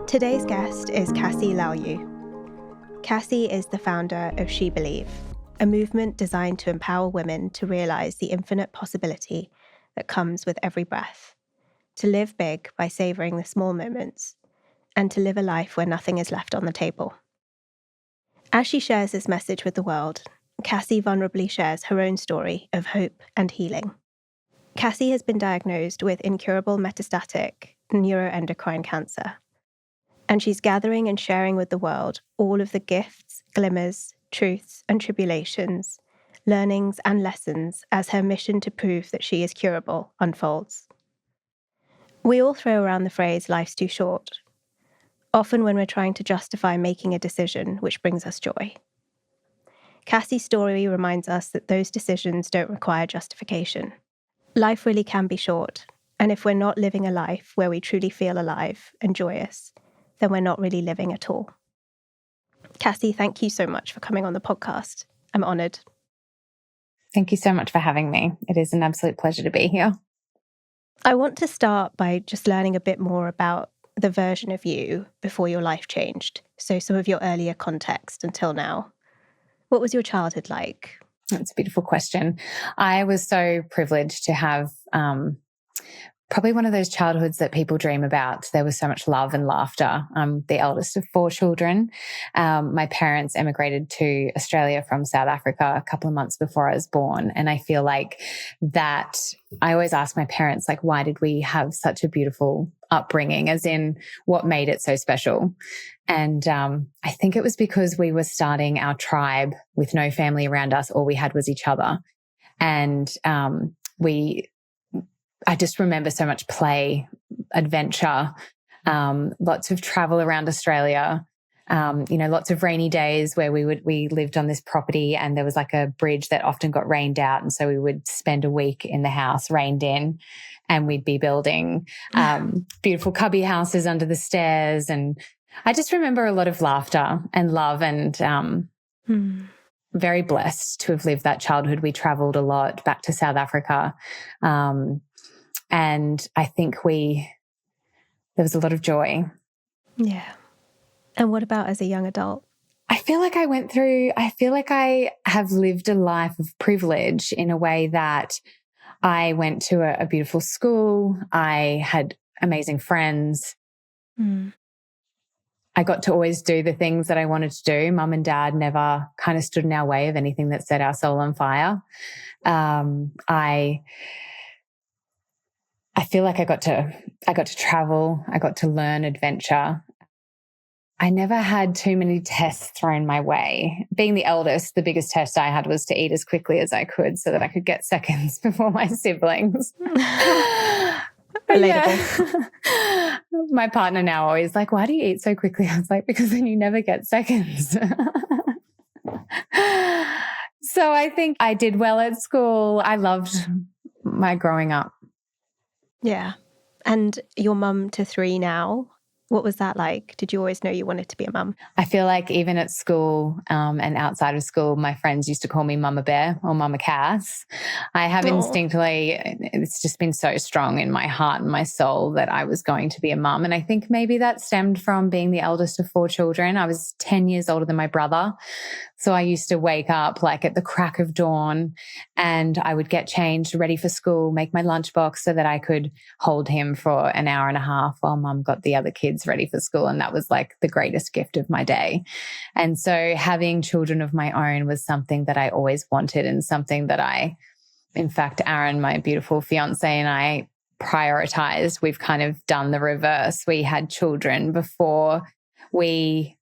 Today's guest is Cassie Lalieu. Cassie is the founder of SheBelieve, a movement designed to empower women to realise the infinite possibility that comes with every breath, to live big by savouring the small moments, and to live a life where nothing is left on the table. As she shares this message with the world, Cassie vulnerably shares her own story of hope and healing. Cassie has been diagnosed with incurable metastatic neuroendocrine cancer, and she's gathering and sharing with the world all of the gifts, glimmers, truths, and tribulations, learnings and lessons as her mission to prove that she is curable unfolds. We all throw around the phrase, life's too short, often when we're trying to justify making a decision which brings us joy. Cassie's story reminds us that those decisions don't require justification. Life really can be short, and if we're not living a life where we truly feel alive and joyous, then we're not really living at all. Cassie, thank you so much for coming on the podcast. I'm honoured. Thank you so much for having me. It is an absolute pleasure to be here. I want to start by just learning a bit more about the version of you before your life changed. So some of your earlier context until now. What was your childhood like? That's a beautiful question. I was so privileged to have probably one of those childhoods that people dream about. There was so much love and laughter. I'm the eldest of 4 children. My parents emigrated to Australia from South Africa a couple of months before I was born. And I feel like that I always ask my parents, like, why did we have such a beautiful upbringing, as in what made it so special? And I think it was because we were starting our tribe with no family around us. All we had was each other. And I just remember so much play, adventure, lots of travel around Australia, lots of rainy days where we lived on this property and there was like a bridge that often got rained out. And so we would spend a week in the house rained in, and we'd be building beautiful cubby houses under the stairs. And I just remember a lot of laughter and love, and very blessed to have lived that childhood. We traveled a lot back to South Africa. And I think there was a lot of joy. Yeah. And what about as a young adult? I feel like I have lived a life of privilege in a way that I went to a beautiful school. I had amazing friends. I got to always do the things that I wanted to do. Mum and Dad never kind of stood in our way of anything that set our soul on fire. I feel like I got to travel. I got to learn adventure. I never had too many tests thrown my way. Being the eldest, the biggest test I had was to eat as quickly as I could so that I could get seconds before my siblings. Relatable. Yeah. My partner now always like, why do you eat so quickly? I was like, because then you never get seconds. So I think I did well at school. I loved my growing up. Yeah. And your mum to 3 now, what was that like? Did you always know you wanted to be a mum? I feel like even at school and outside of school, my friends used to call me Mama Bear or Mama Cass. I have instinctively, it's just been so strong in my heart and my soul that I was going to be a mum. And I think maybe that stemmed from being the eldest of 4 children. I was 10 years older than my brother. So I used to wake up like at the crack of dawn and I would get changed, ready for school, make my lunchbox so that I could hold him for an hour and a half while Mum got the other kids ready for school. And that was like the greatest gift of my day. And so having children of my own was something that I always wanted, and something that in fact, Aaron, my beautiful fiance, and I prioritized. We've kind of done the reverse. We had children before we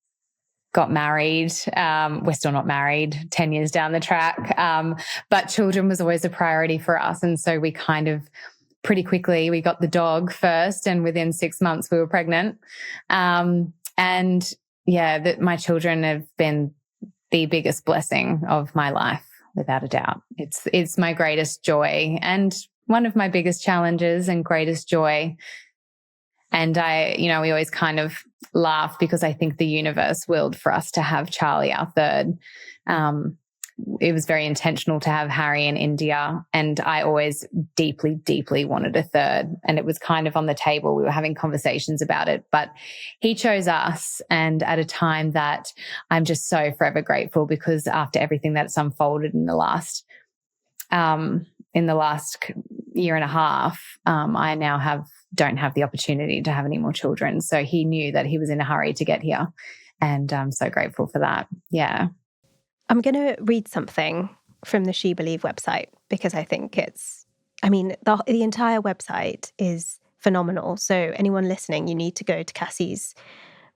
got married. We're still not married 10 years down the track. But children was always a priority for us. And so we kind of pretty quickly, we got the dog first, and within 6 months we were pregnant. And yeah, my children have been the biggest blessing of my life, without a doubt. It's my greatest joy and one of my biggest challenges and greatest joy. And we always kind of laugh because I think the universe willed for us to have Charlie, our third. it was very intentional to have Harry in India. And I always deeply, deeply wanted a third. And it was kind of on the table. We were having conversations about it, but he chose us. And at a time that I'm just so forever grateful, because after everything that's unfolded in the last year and a half, I now don't have the opportunity to have any more children. So he knew that he was in a hurry to get here. And I'm so grateful for that. Yeah. I'm going to read something from the SheBelieve website, because I think the entire website is phenomenal. So anyone listening, you need to go to Cassie's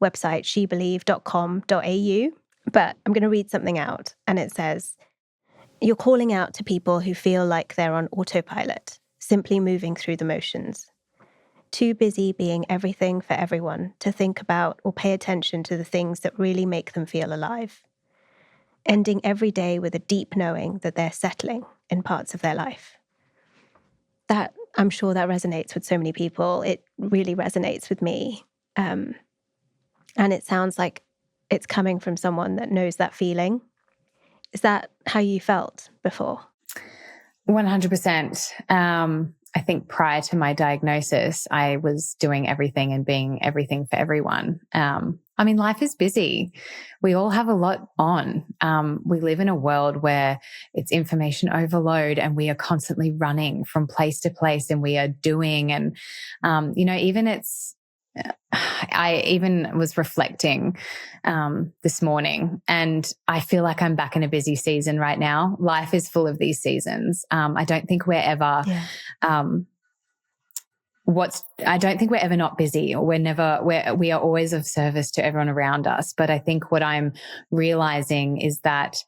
website, shebelieve.com.au. But I'm going to read something out, and it says, "You're calling out to people who feel like they're on autopilot, simply moving through the motions. Too busy being everything for everyone to think about or pay attention to the things that really make them feel alive. Ending every day with a deep knowing that they're settling in parts of their life." That, I'm sure that resonates with so many people. It really resonates with me. And it sounds like it's coming from someone that knows that feeling. Is that how you felt before? 100%. I think prior to my diagnosis, I was doing everything and being everything for everyone. Life is busy. We all have a lot on. We live in a world where it's information overload, and we are constantly running from place to place, and we are doing. And, I even was reflecting this morning, and I feel like I'm back in a busy season right now. Life is full of these seasons. I don't think we're ever not busy, or we are always of service to everyone around us. But I think what I'm realizing is that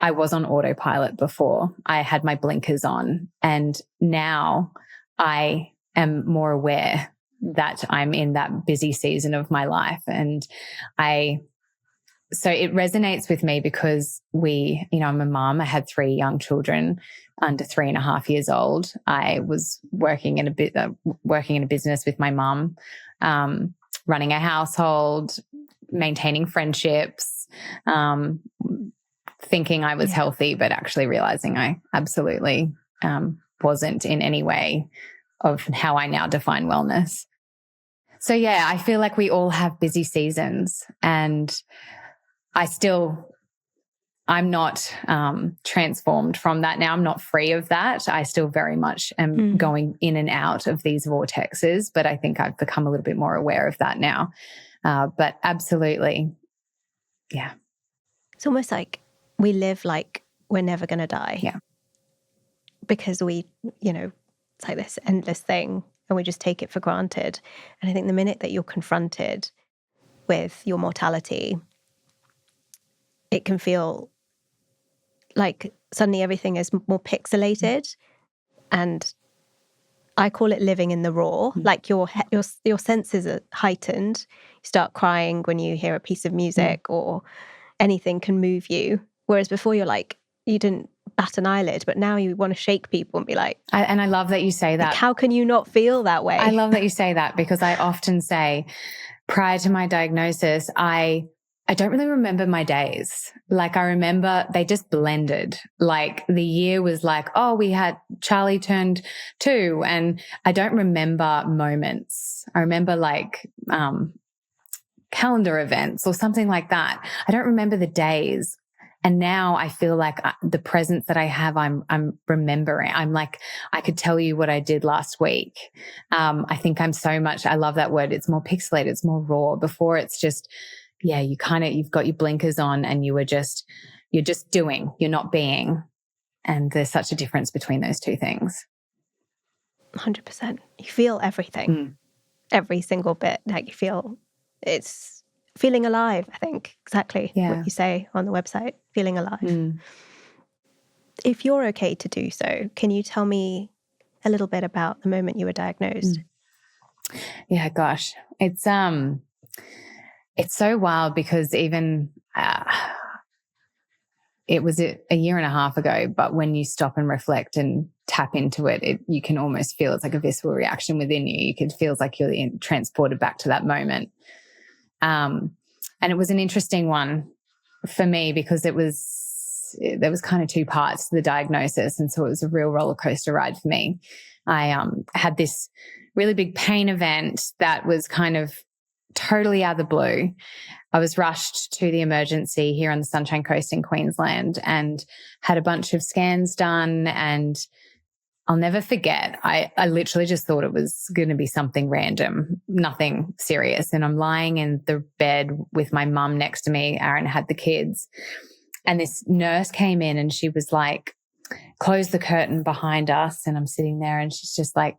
I was on autopilot before. I had my blinkers on, and now I am more aware that I'm in that busy season of my life. And so it resonates with me because I'm a mom. I had 3 young children under 3.5 years old. I was working in a business with my mum, running a household, maintaining friendships, thinking I was healthy, but actually realizing I absolutely wasn't in any way of how I now define wellness. So yeah, I feel like we all have busy seasons, and I'm not transformed from that now. I'm not free of that. I still very much am going in and out of these vortexes, but I think I've become a little bit more aware of that now. But absolutely, yeah. It's almost like we live like we're never going to die. Yeah. Because it's like this endless thing, and we just take it for granted. And I think the minute that you're confronted with your mortality, it can feel like suddenly everything is more pixelated. And I call it living in the raw. Like your senses are heightened. You start crying when you hear a piece of music, or anything can move you. Whereas before you're like, you didn't bat an eyelid, but now you want to shake people and be like... And I love that you say that. Like, how can you not feel that way? I love that you say that, because I often say, prior to my diagnosis, I don't really remember my days. Like, I remember they just blended. Like, the year was like, oh, we had Charlie turned 2, and I don't remember moments. I remember like calendar events or something like that. I don't remember the days. And now I feel like the presence that I have, I'm remembering. I'm like, I could tell you what I did last week. I think I love that word. It's more pixelated. It's more raw. Before it's just, you've got your blinkers on, and you're just doing, you're not being. And there's such a difference between those two things. 100%. You feel everything, every single bit. Like, you feel, it's feeling alive, I think. Exactly what you say on the website, feeling alive. If you're okay to do so, can you tell me a little bit about the moment you were diagnosed? Yeah, gosh. It's so wild, because even it was a year and a half ago, but when you stop and reflect and tap into it, you can almost feel it's like a visceral reaction within you. You can feel like you're transported back to that moment. And it was an interesting one for me, because it was there was kind of two parts to the diagnosis. And so it was a real roller coaster ride for me. I had this really big pain event that was kind of totally out of the blue. I was rushed to the emergency here on the Sunshine Coast in Queensland and had a bunch of scans done. And I'll never forget, I literally just thought it was going to be something random, nothing serious. And I'm lying in the bed with my mum next to me. Aaron had the kids. And this nurse came in and she was like, close the curtain behind us. And I'm sitting there and she's just like,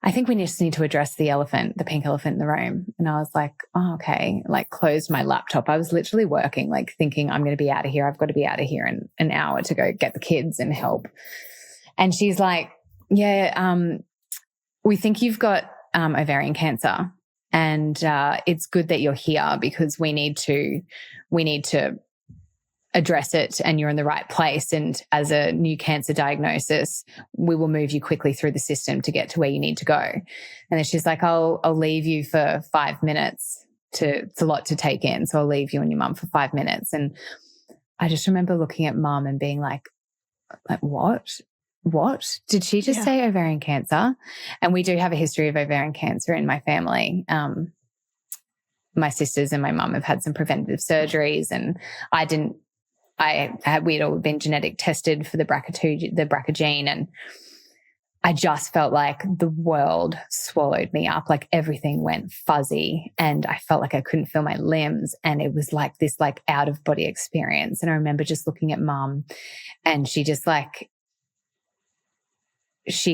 I think we just need to address the elephant, the pink elephant in the room. And I was like, oh, okay. Like closed my laptop. I was literally working, like thinking I'm going to be out of here. I've got to be out of here in an hour to go get the kids and help. And she's like, yeah, we think you've got ovarian cancer. And it's good that you're here because we need to address it and you're in the right place. And as a new cancer diagnosis, we will move you quickly through the system to get to where you need to go. And then she's like, I'll leave you for 5 minutes. It's a lot to take in. So I'll leave you and your mum for 5 minutes. And I just remember looking at mum and being like, what? Did she just say ovarian cancer? And we do have a history of ovarian cancer in my family. My sisters and my mum have had some preventative surgeries, and we'd all been genetic tested for the BRCA gene, and I just felt like the world swallowed me up. Like everything went fuzzy and I felt like I couldn't feel my limbs. And it was like this like out of body experience. And I remember just looking at mum and she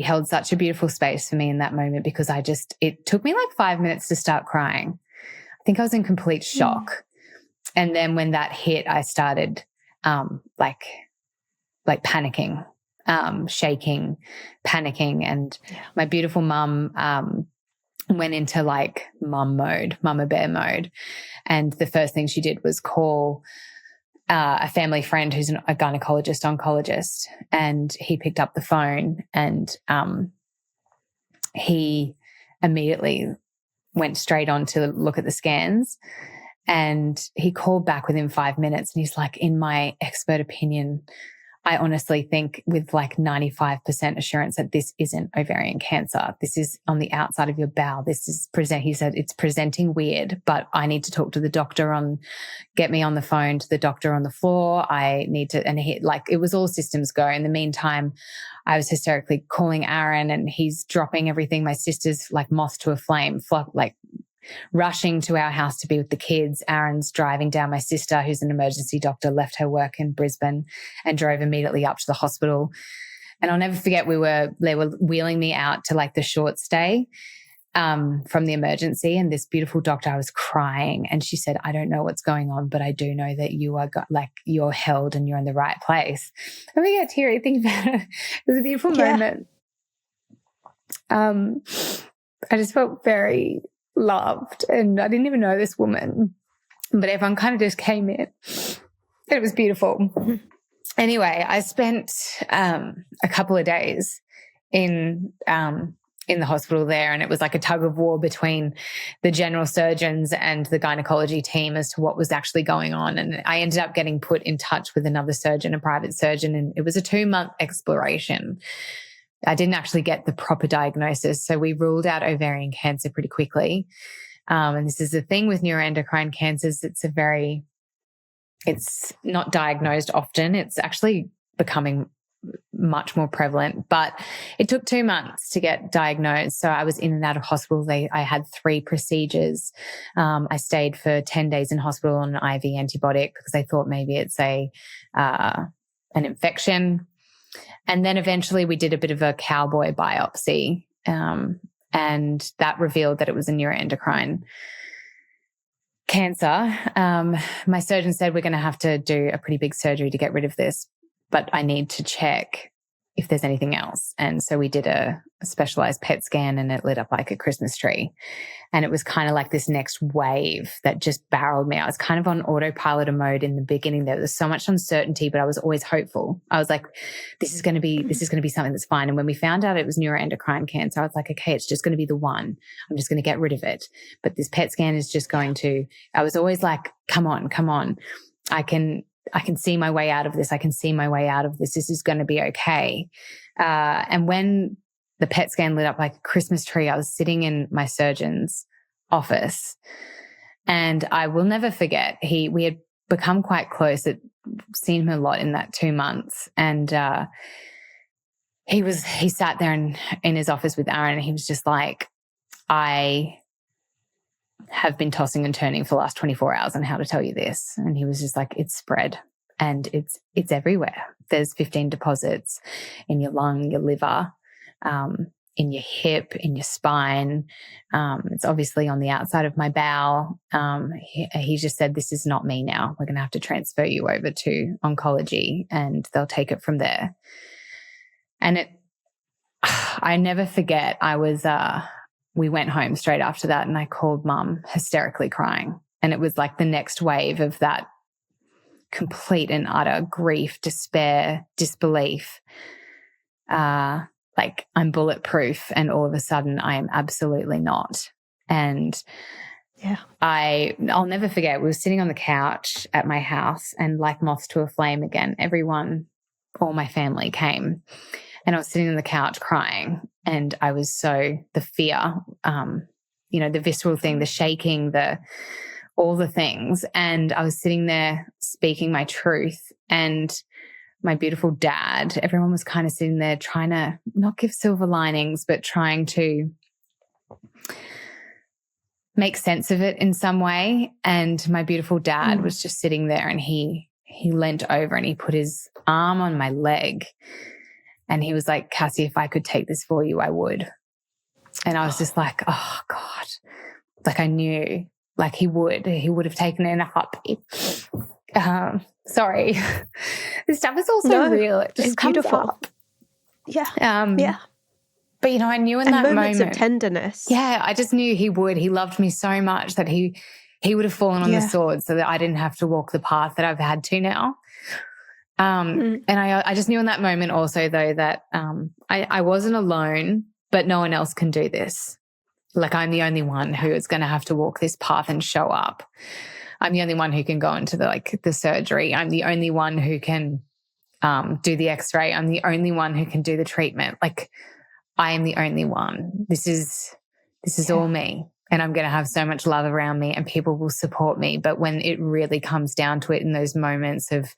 held such a beautiful space for me in that moment because it took me like 5 minutes to start crying. I think I was in complete shock. And then when that hit, I started like panicking, shaking, panicking. And my beautiful mum went into like mama bear mode. And the first thing she did was call a family friend who's a gynecologist, oncologist, and he picked up the phone and he immediately went straight on to look at the scans. And he called back within 5 minutes and he's like, in my expert opinion, I honestly think with like 95% assurance that this isn't ovarian cancer. This is on the outside of your bowel. He said, it's presenting weird, but I need to talk to the doctor get me on the phone to the doctor on the floor. And it was all systems go. In the meantime, I was hysterically calling Aaron and he's dropping everything. My sister's like moth to a flame, like rushing to our house to be with the kids. Aaron's driving down. My sister, who's an emergency doctor, left her work in Brisbane and drove immediately up to the hospital. And I'll never forget, they were wheeling me out to like the short stay from the emergency. And this beautiful doctor, I was crying. And she said, I don't know what's going on, but I do know that you're held and you're in the right place. And we get teary thinking about it. It was a beautiful moment. I just felt very loved, and I didn't even know this woman, but everyone kind of just came in. It was beautiful. Anyway, I spent a couple of days in the hospital there, and it was like a tug of war between the general surgeons and the gynecology team as to what was actually going on. And I ended up getting put in touch with another surgeon, a private surgeon, and it was a 2-month exploration. I didn't actually get the proper diagnosis. So we ruled out ovarian cancer pretty quickly. And this is the thing with neuroendocrine cancers. It's not diagnosed often. It's actually becoming much more prevalent, but it took 2 months to get diagnosed. So I was in and out of hospital. I had 3 procedures. I stayed for 10 days in hospital on an IV antibiotic because I thought maybe it's an infection. And then eventually we did a bit of a cowboy biopsy, and that revealed that it was a neuroendocrine cancer. My surgeon said we're going to have to do a pretty big surgery to get rid of this, but I need to check if there's anything else. And so we did a specialized PET scan and it lit up like a Christmas tree. And it was kind of like this next wave that just barreled me. I was kind of on autopilot mode in the beginning. There was so much uncertainty, but I was always hopeful. I was like, this is going to be something that's fine. And when we found out it was neuroendocrine cancer, I was like, okay, it's just going to be the one. I'm just going to get rid of it. But this PET scan is just I was always like, come on. I can see my way out of this. I can see my way out of this. This is going to be okay. And when the PET scan lit up like a Christmas tree, I was sitting in my surgeon's office, and I will never forget, we had become quite close. I'd seen him a lot in that 2 months. And he sat there in his office with Aaron, and he was just like, I have been tossing and turning for the last 24 hours on how to tell you this. And he was just like, it's spread and it's everywhere. There's 15 deposits in your lung, your liver, in your hip, in your spine. It's obviously on the outside of my bowel. He just said, this is not me now. We're going to have to transfer you over to oncology and they'll take it from there. And I never forget, we went home straight after that, and I called Mum hysterically crying. And it was like the next wave of that complete and utter grief, despair, disbelief. Like I'm bulletproof, and all of a sudden I am absolutely not. And yeah, I'll never forget, we were sitting on the couch at my house, and like moths to a flame again, all my family came. And I was sitting on the couch crying, and I was the fear, the visceral thing, the shaking, all the things. And I was sitting there speaking my truth, and my beautiful dad, everyone was kind of sitting there trying to not give silver linings, but trying to make sense of it in some way. And my beautiful dad was just sitting there, and he leant over and he put his arm on my leg. And he was like, Cassie, if I could take this for you, I would. And I was just like, oh God, like I knew, like he would have taken it in a heartbeat. Sorry. This stuff is also real. It just comes beautiful. up. Yeah. Yeah. But, I knew in that moments moment. of tenderness. Yeah, I just knew he would. He loved me so much that he would have fallen on the sword so that I didn't have to walk the path that I've had to now. And I just knew in that moment also, though, that I wasn't alone, but no one else can do this. Like I'm the only one who is going to have to walk this path and show up. I'm the only one who can go into the surgery. I'm the only one who can do the x-ray. I'm the only one who can do the treatment. Like I am the only one. This is all me. And I'm going to have so much love around me, and people will support me. But when it really comes down to it, in those moments of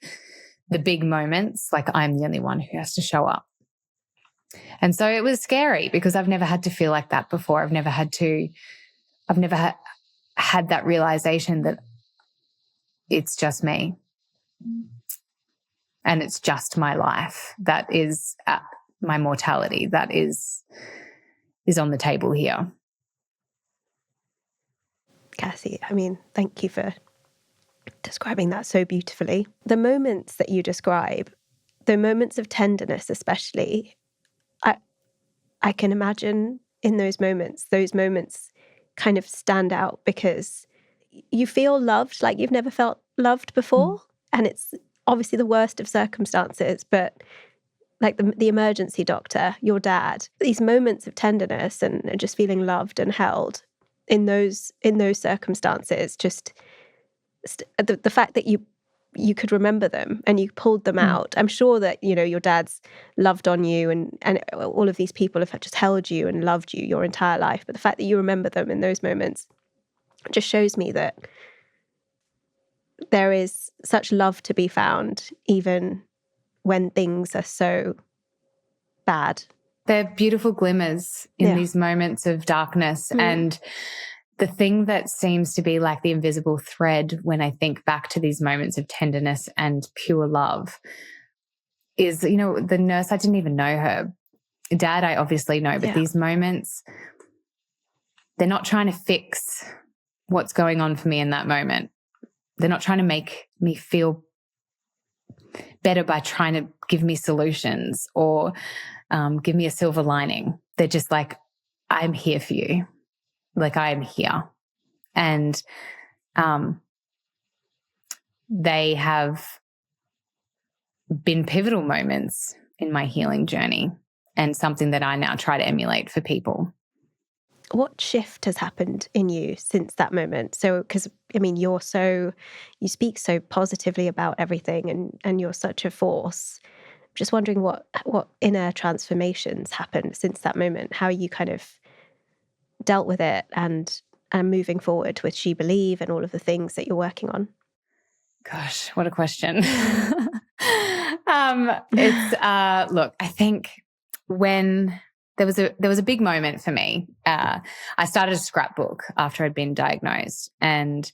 the big moments, like I'm the only one who has to show up. And so it was scary because I've never had to feel like that before. I've never had that realization that it's just me and it's just my life. That is my mortality. That is on the table here. Cassie, thank you for describing that so beautifully. The moments that you describe, the moments of tenderness especially, I can imagine in those moments kind of stand out because you feel loved like you've never felt loved before. And it's obviously the worst of circumstances, but like the emergency doctor, your dad, these moments of tenderness and just feeling loved and held in those circumstances, just the fact that you could remember them and you pulled them out. I'm sure that, your dad's loved on you and all of these people have just held you and loved you your entire life. But the fact that you remember them in those moments just shows me that there is such love to be found, even when things are so bad. They're beautiful glimmers in these moments of darkness. And the thing that seems to be like the invisible thread when I think back to these moments of tenderness and pure love is, the nurse, I didn't even know her. Dad, I obviously know, but these moments, they're not trying to fix what's going on for me in that moment. They're not trying to make me feel better by trying to give me solutions or give me a silver lining. They're just like, I'm here for you. Like I am here. And they have been pivotal moments in my healing journey and something that I now try to emulate for people. what shift has happened in you since that moment? So, because I mean, you speak so positively about everything, and you're such a force. Just wondering what inner transformations happened since that moment, how you kind of dealt with it, and moving forward with SheBelieve and all of the things that you're working on. Gosh, what a question. It's look, I think when there was a big moment for me. I started a scrapbook after I'd been diagnosed, and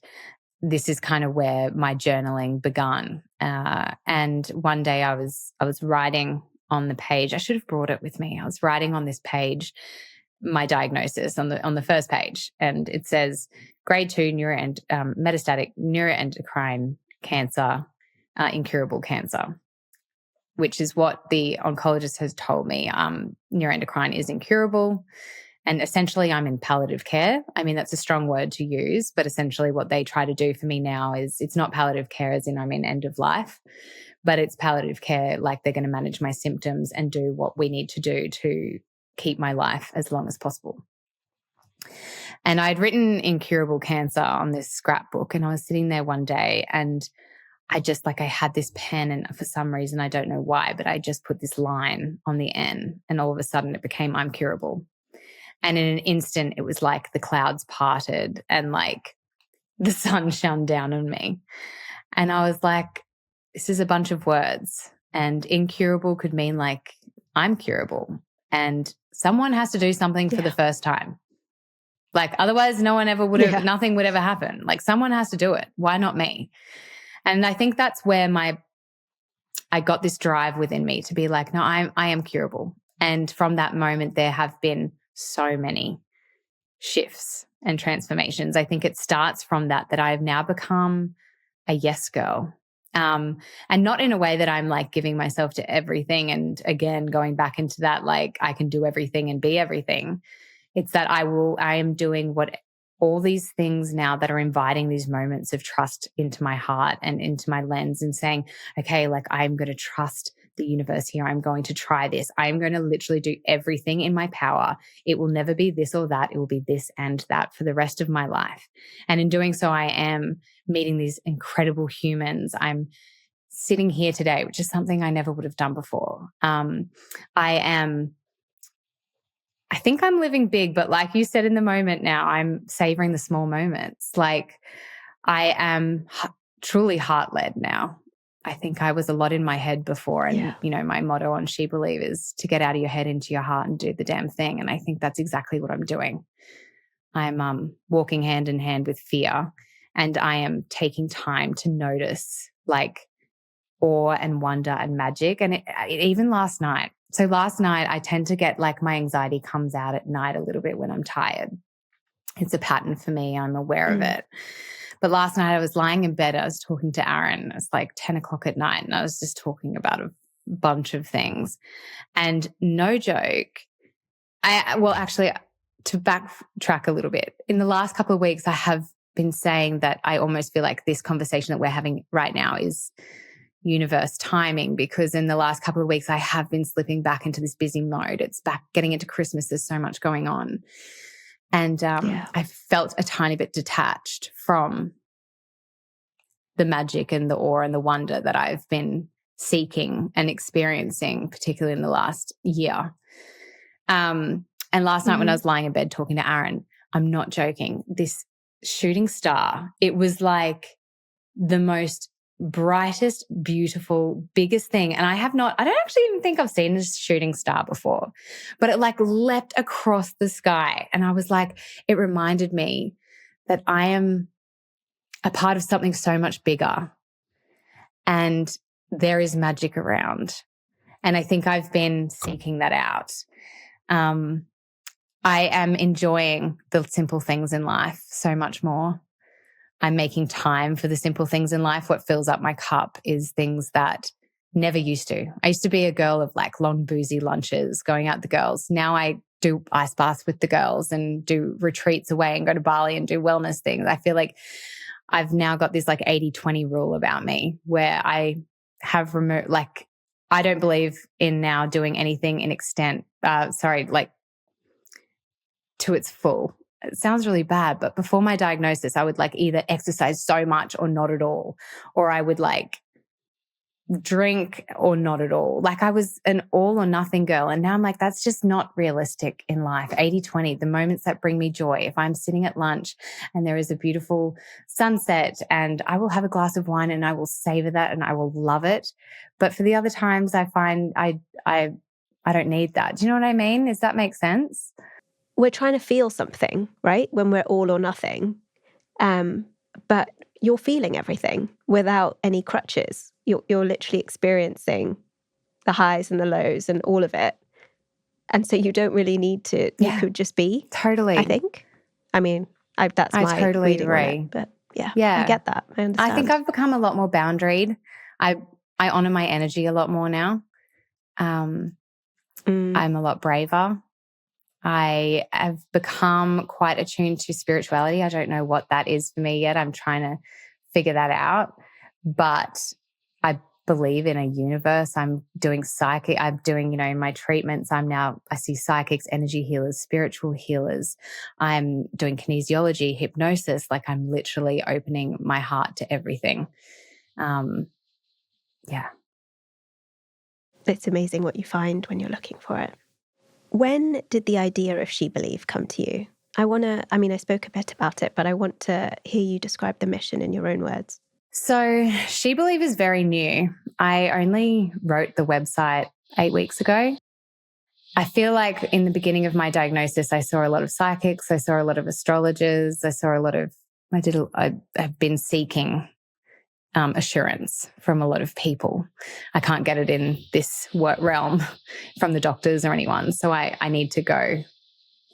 this is kind of where my journaling began. And one day I was writing on the page. I should have brought it with me. I was writing on this page my diagnosis on the first page, and it says grade 2 metastatic neuroendocrine cancer, incurable cancer, which is what the oncologist has told me. Neuroendocrine is incurable, and essentially I'm in palliative care. I mean, that's a strong word to use, but essentially what they try to do for me now is, it's not palliative care as in I'm in end of life, but it's palliative care like they're going to manage my symptoms and do what we need to do to keep my life as long as possible. And I'd written incurable cancer on this scrapbook, and I was sitting there one day, and I just I had this pen, and for some reason, I don't know why, but I just put this line on the N, and all of a sudden it became I'm curable. And in an instant, it was like the clouds parted and like the sun shone down on me. And I was like, this is a bunch of words, and incurable could mean like I'm curable, and someone has to do something for the first time. Like otherwise no one ever would have, nothing would ever happen. Like someone has to do it. Why not me? And I think that's where I got this drive within me to be like, no, I am curable. And from that moment, there have been so many shifts and transformations. I think it starts from that I've now become a yes girl. And not in a way that I'm like giving myself to everything. And again, going back into that, like I can do everything and be everything. It's that I am doing all these things now that are inviting these moments of trust into my heart and into my lens, and saying, okay, like I'm going to trust the universe here. I'm going to try this. I'm going to literally do everything in my power. It will never be this or that. It will be this and that for the rest of my life. And in doing so, I am meeting these incredible humans. I'm sitting here today, which is something I never would have done before. I think I'm living big, but like you said in the moment now, I'm savoring the small moments. Like I am truly heart-led now. I think I was a lot in my head before. And, my motto on SheBelieve is to get out of your head into your heart and do the damn thing. And I think that's exactly what I'm doing. I'm walking hand in hand with fear, and I am taking time to notice like awe and wonder and magic. And even last night. So last night I tend to get like my anxiety comes out at night a little bit when I'm tired. It's a pattern for me. I'm aware of it. But last night I was lying in bed. I was talking to Aaron. It's like 10 o'clock at night, and I was just talking about a bunch of things. And no joke, actually, to backtrack a little bit, in the last couple of weeks I have been saying that I almost feel like this conversation that we're having right now is universe timing, because in the last couple of weeks I have been slipping back into this busy mode. It's back getting into Christmas. There's so much going on. And I felt a tiny bit detached from the magic and the awe and the wonder that I've been seeking and experiencing, particularly in the last year. And last night when I was lying in bed talking to Aaron, I'm not joking, this shooting star, it was like the most brightest, beautiful, biggest thing. And I don't actually even think I've seen this shooting star before, but it like leapt across the sky. And I was like, it reminded me that I am a part of something so much bigger, and there is magic around. And I think I've been seeking that out. I am enjoying the simple things in life so much more. I'm making time for the simple things in life. What fills up my cup is things that never used to. I used to be a girl of like long boozy lunches, going out with the girls. Now I do ice baths with the girls and do retreats away and go to Bali and do wellness things. I feel like I've now got this like 80-20 rule about me, where I have removed, like, I don't believe in now doing anything in extent, to its full. It sounds really bad, but before my diagnosis, I would like either exercise so much or not at all, or I would like drink or not at all. Like I was an all or nothing girl. And now I'm like, that's just not realistic in life. 80-20, the moments that bring me joy. If I'm sitting at lunch and there is a beautiful sunset, and I will have a glass of wine and I will savor that and I will love it. But for the other times, I find I don't need that. Do you know what I mean? Does that make sense? We're trying to feel something, right? When we're all or nothing. But you're feeling everything without any crutches. You're literally experiencing the highs and the lows and all of it. And so you don't really need to, you could just be. Totally. I think. I mean, that's my totally reading agree. on it. But I get that. I understand. I think I've become a lot more boundaried. I honor my energy a lot more now. I'm a lot braver. I have become quite attuned to spirituality. I don't know what that is for me yet. I'm trying to figure that out. But I believe in a universe. I'm doing in my treatments, I see psychics, energy healers, spiritual healers. I'm doing kinesiology, hypnosis. Like I'm literally opening my heart to everything. It's amazing what you find when you're looking for it. When did the idea of SheBelieve come to you? I spoke a bit about it, but I want to hear you describe the mission in your own words. So SheBelieve is very new. I only wrote the website 8 weeks ago. I feel like in the beginning of my diagnosis, I saw a lot of psychics. I saw a lot of astrologers. I've been seeking assurance from a lot of people. I can't get it in this work realm from the doctors or anyone. So I need to go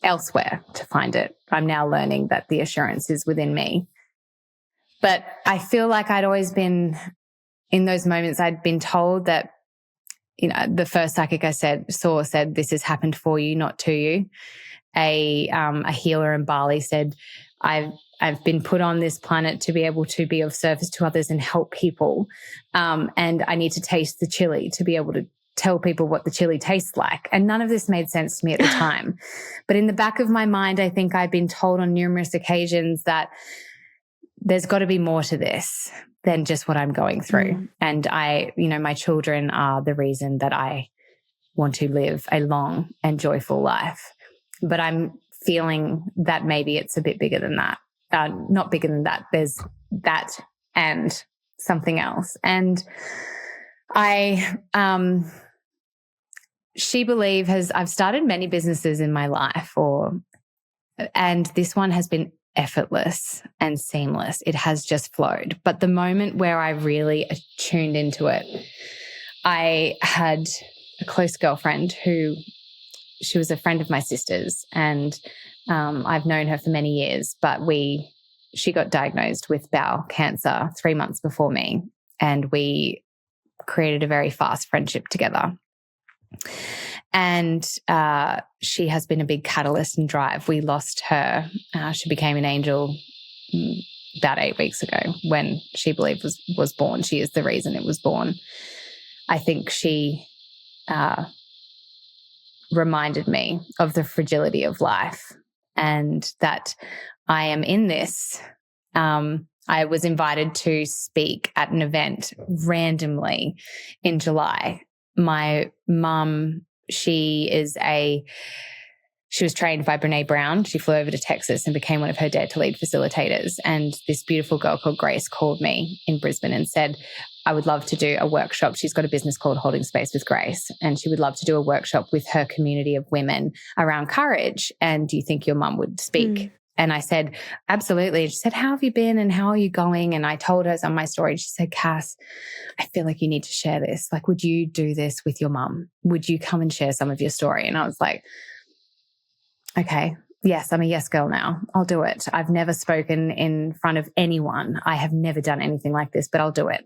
elsewhere to find it. I'm now learning that the assurance is within me. But I feel like I'd always been, in those moments, I'd been told that, the first psychic I saw said, this has happened for you, not to you. A healer in Bali said, I've been put on this planet to be able to be of service to others and help people. And I need to taste the chili to be able to tell people what the chili tastes like. And none of this made sense to me at the time. But in the back of my mind, I think I'd been told on numerous occasions that there's got to be more to this than just what I'm going through. And my children are the reason that I want to live a long and joyful life. But I'm feeling that maybe it's a bit bigger than that. Not bigger than that. There's that and something else. And SheBelieve I've started many businesses in my life, and this one has been effortless and seamless. It has just flowed. But the moment where I really tuned into it, I had a close girlfriend she was a friend of my sister's, and I've known her for many years, but she got diagnosed with bowel cancer 3 months before me, and we created a very fast friendship together. And she has been a big catalyst and drive. We lost her. She became an angel about 8 weeks ago when SheBelieve was born. She is the reason it was born. I think she reminded me of the fragility of life and that I am in this. I was invited to speak at an event randomly in July. My mum, she was trained by Brene Brown. She flew over to Texas and became one of her Dare to Lead facilitators. And this beautiful girl called Grace called me in Brisbane and said, I would love to do a workshop. She's got a business called Holding Space with Grace, and she would love to do a workshop with her community of women around courage. And do you think your mum would speak? And I said, absolutely. And she said, how have you been and how are you going? And I told her some of my story. And she said, Cass, I feel like you need to share this. Like, would you do this with your mum? Would you come and share some of your story? And I was like, okay, yes, I'm a yes girl now. I'll do it. I've never spoken in front of anyone. I have never done anything like this, but I'll do it.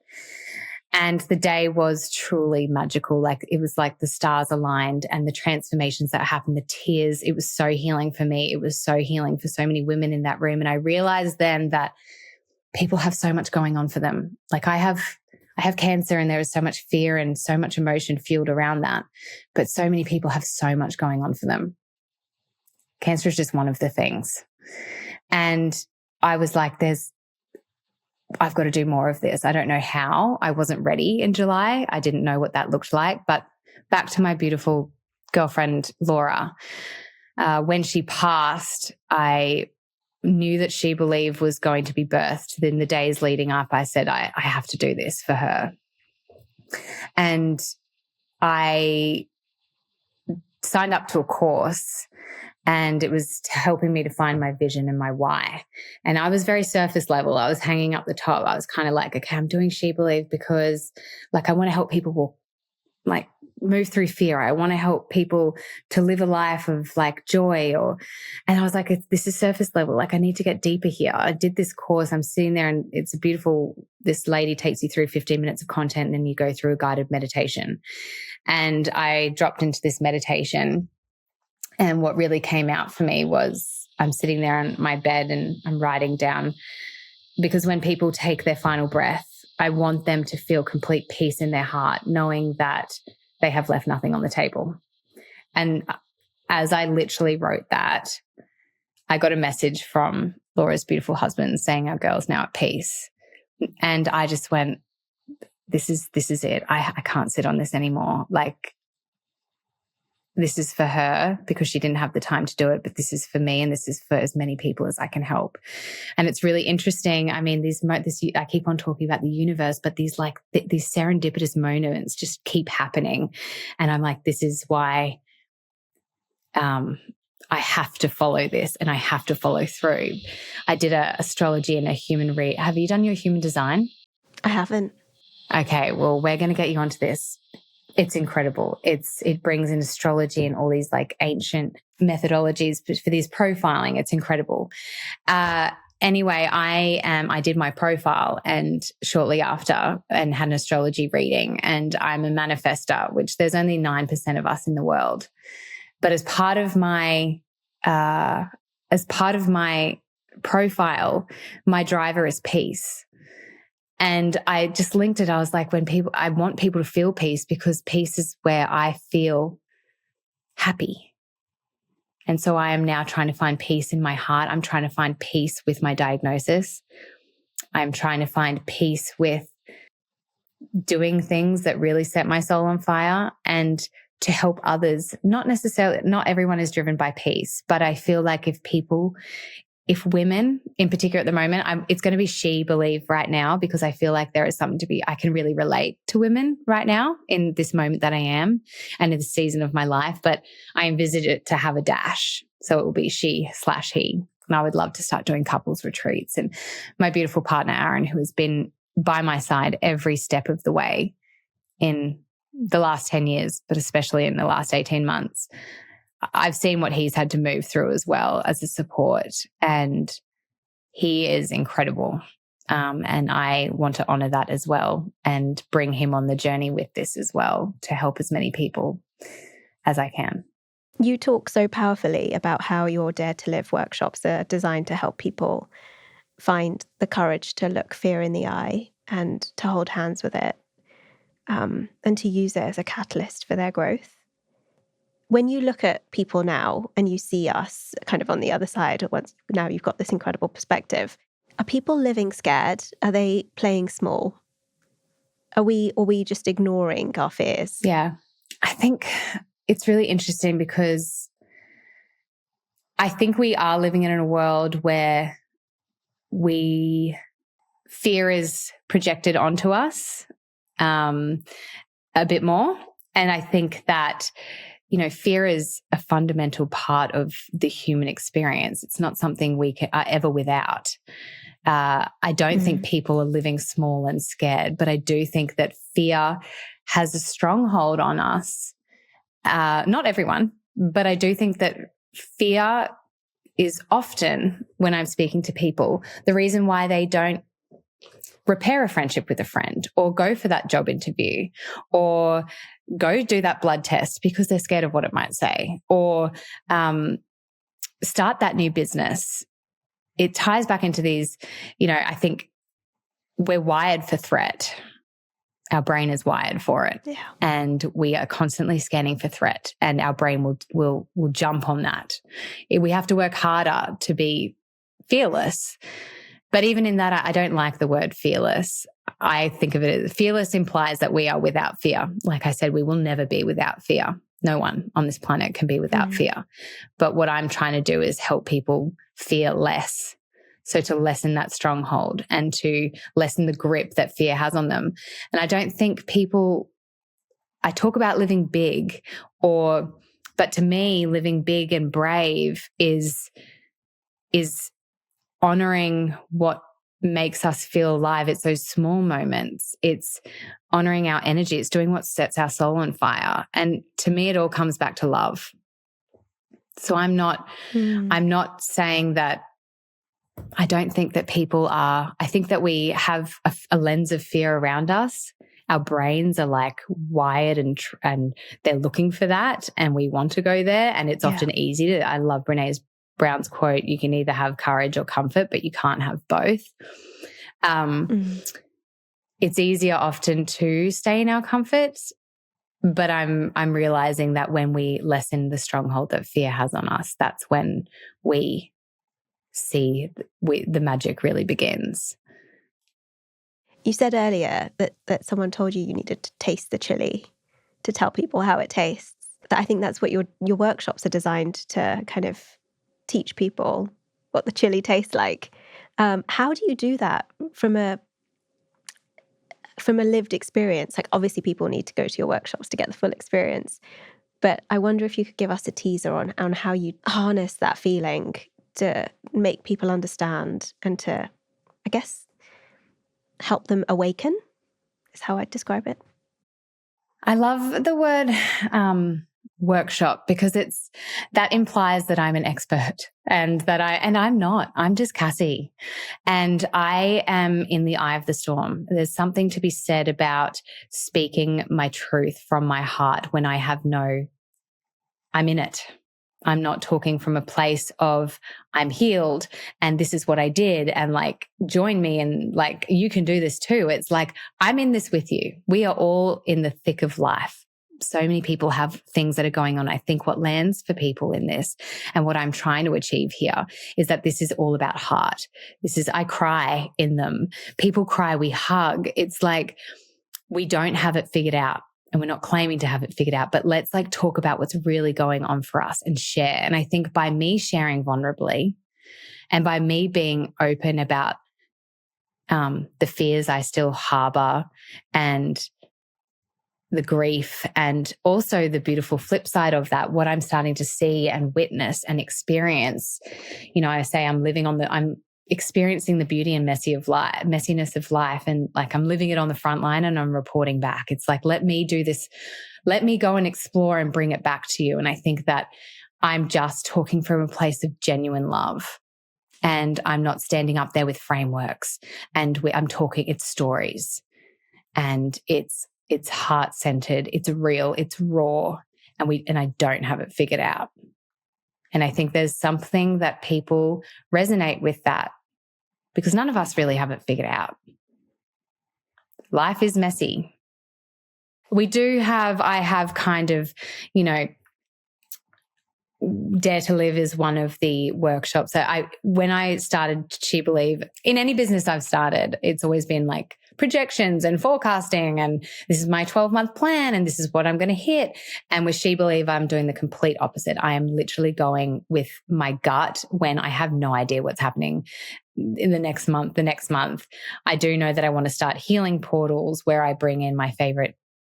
And the day was truly magical. Like it was like the stars aligned and the transformations that happened, the tears, it was so healing for me. It was so healing for so many women in that room. And I realized then that people have so much going on for them. Like I have cancer and there is so much fear and so much emotion fueled around that. But so many people have so much going on for them. Cancer is just one of the things. And I was like, I've got to do more of this. I don't know how. I wasn't ready in July. I didn't know what that looked like. But back to my beautiful girlfriend, Laura, when she passed, I knew that SheBelieve was going to be birthed. In the days leading up, I said, I have to do this for her. And I signed up to a course, and it was helping me to find my vision and my why. And I was very surface level. I was hanging up the top. I was kind of like, okay, I'm doing SheBelieve because like I want to help people move through fear. I want to help people to live a life of like joy and I was like, this is surface level. Like I need to get deeper here. I did this course. I'm sitting there and it's this lady takes you through 15 minutes of content and then you go through a guided meditation. And I dropped into this meditation. And what really came out for me was I'm sitting there on my bed and I'm writing down, because when people take their final breath, I want them to feel complete peace in their heart, knowing that they have left nothing on the table. And as I literally wrote that, I got a message from Laura's beautiful husband saying our girl's now at peace. And I just went, this is it. I can't sit on this anymore. Like, this is for her because she didn't have the time to do it, but this is for me and this is for as many people as I can help. And it's really interesting. I mean, I keep on talking about the universe, but these serendipitous moments just keep happening. And I'm like, this is why I have to follow this and I have to follow through. I did an astrology and a human read. Have you done your human design? I haven't. Okay, well, we're going to get you onto this. It's incredible. It brings in astrology and all these like ancient methodologies for this profiling. It's incredible. Anyway, I did my profile and shortly after and had an astrology reading, and I'm a manifestor, which there's only 9% of us in the world. But as part of my profile, my driver is peace. And I just linked it. I was like, I want people to feel peace because peace is where I feel happy. And so I am now trying to find peace in my heart. I'm trying to find peace with my diagnosis. I'm trying to find peace with doing things that really set my soul on fire and to help others. Not everyone is driven by peace, but I feel like if women in particular at the moment, it's going to be SheBelieve right now, because I feel like there is something I can really relate to women right now in this moment that I am and in the season of my life, but I envisage it to have a dash. So it will be she/he. And I would love to start doing couples retreats. And my beautiful partner, Aaron, who has been by my side every step of the way in the last 10 years, but especially in the last 18 months, I've seen what he's had to move through as well as a support, and he is incredible. And I want to honor that as well and bring him on the journey with this as well to help as many people as I can. You talk so powerfully about how your Dare to Live workshops are designed to help people find the courage to look fear in the eye and to hold hands with it, and to use it as a catalyst for their growth. When you look at people now and you see us kind of on the other side, now you've got this incredible perspective, are people living scared? Are they playing small? Are we just ignoring our fears? Yeah, I think it's really interesting because I think we are living in a world where fear is projected onto us a bit more. And I think that fear is a fundamental part of the human experience. It's not something we are ever without. I don't think people are living small and scared, but I do think that fear has a stronghold on us. Not everyone, but I do think that fear is often, when I'm speaking to people, the reason why they don't repair a friendship with a friend or go for that job interview or go do that blood test because they're scared of what it might say, or start that new business. It ties back into these, I think we're wired for threat. Our brain is wired for it. Yeah. And we are constantly scanning for threat, and our brain will jump on that. We have to work harder to be fearless. But even in that, I don't like the word fearless. I think of it as fearless implies that we are without fear. Like I said, we will never be without fear. No one on this planet can be without fear. But what I'm trying to do is help people fear less. So to lessen that stronghold and to lessen the grip that fear has on them. And I don't think I talk about living big, but to me, living big and brave is honoring what makes us feel alive. It's those small moments. It's honoring our energy. It's doing what sets our soul on fire. And to me, it all comes back to love. So I'm not saying that I don't think that I think that we have a lens of fear around us. Our brains are like wired and they're looking for that, and we want to go there. And it's often easy I love Brené Brown's quote, you can either have courage or comfort, but you can't have both. It's easier often to stay in our comforts, but I'm realizing that when we lessen the stronghold that fear has on us, that's when we see the magic really begins. You said earlier that someone told you needed to taste the chili to tell people how it tastes. I think that's what your workshops are designed to kind of teach people what the chili tastes like. How do you do that from a lived experience? Like, obviously people need to go to your workshops to get the full experience, but I wonder if you could give us a teaser on how you harness that feeling to make people understand and to, I guess, help them awaken is how I'd describe it. I love the word workshop because that implies that I'm an expert and I'm not. I'm just Cassie, and I am in the eye of the storm. There's something to be said about speaking my truth from my heart when I'm in it. I'm not talking from a place of I'm healed and this is what I did and like join me and like you can do this too. It's like I'm in this with you. We are all in the thick of life. So many people have things that are going on. I think what lands for people in this and what I'm trying to achieve here is that this is all about heart. I cry in them. People cry, we hug. It's like we don't have it figured out. And we're not claiming to have it figured out, but let's like talk about what's really going on for us and share. And I think by me sharing vulnerably and by me being open about the fears I still harbor and the grief and also the beautiful flip side of that, what I'm starting to see and witness and experience, I say I'm experiencing the beauty and messiness of life. And like, I'm living it on the front line and I'm reporting back. It's like, let me do this. Let me go and explore and bring it back to you. And I think that I'm just talking from a place of genuine love and I'm not standing up there with frameworks and I'm talking, it's stories and it's heart-centered. It's real. It's raw. And I don't have it figured out. And I think there's something that people resonate with that because none of us really have it figured out. Life is messy. I have kind of, Dare to Live is one of the workshops. So when I started SheBelieve, in any business I've started, it's always been like projections and forecasting and this is my 12-month plan and this is what I'm going to hit. And with SheBelieve, I'm doing the complete opposite. I am literally going with my gut when I have no idea what's happening in the next month. I do know that I want to start healing portals where I bring in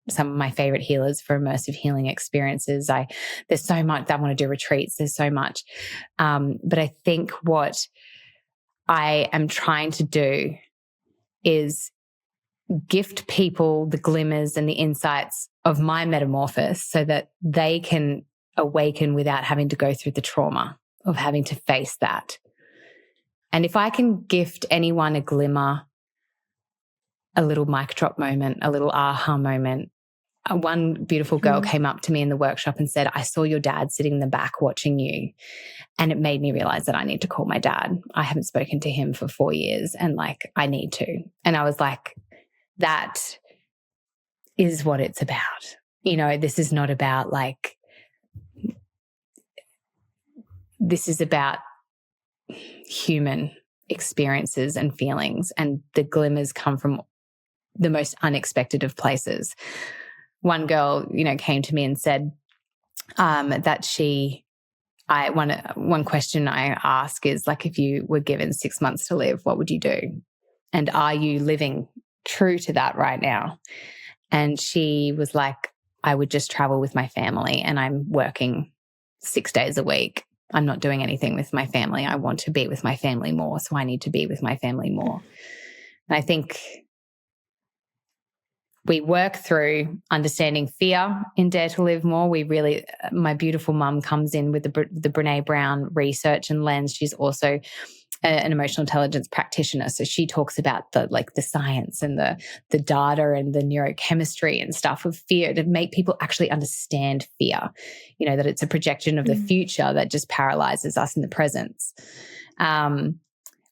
some of my favorite healers for immersive healing experiences. There's so much. I want to do retreats. There's so much. But I think what I am trying to do is gift people the glimmers and the insights of my metamorphosis so that they can awaken without having to go through the trauma of having to face that. And if I can gift anyone a glimmer, a little mic drop moment, a little aha moment. One beautiful girl came up to me in the workshop and said, I saw your dad sitting in the back watching you. And it made me realize that I need to call my dad. I haven't spoken to him for 4 years and like, I need to. And I was like, that is what it's about. You know, this is not about like, this is about human experiences and feelings, and the glimmers come from the most unexpected of places. One girl, you know, came to me and said that one question I ask is like, if you were given 6 months to live, what would you do? And are you living true to that right now? And she was like, I would just travel with my family, and I'm working 6 days a week. I'm not doing anything with my family. I want to be with my family more, so I need to be with my family more. And I think we work through understanding fear in Dare to Live More. My beautiful mum comes in with the Brene Brown research and lens. She's also an emotional intelligence practitioner. So she talks about the science and the data and the neurochemistry and stuff of fear to make people actually understand fear, you know, that it's a projection of the future that just paralyzes us in the presence.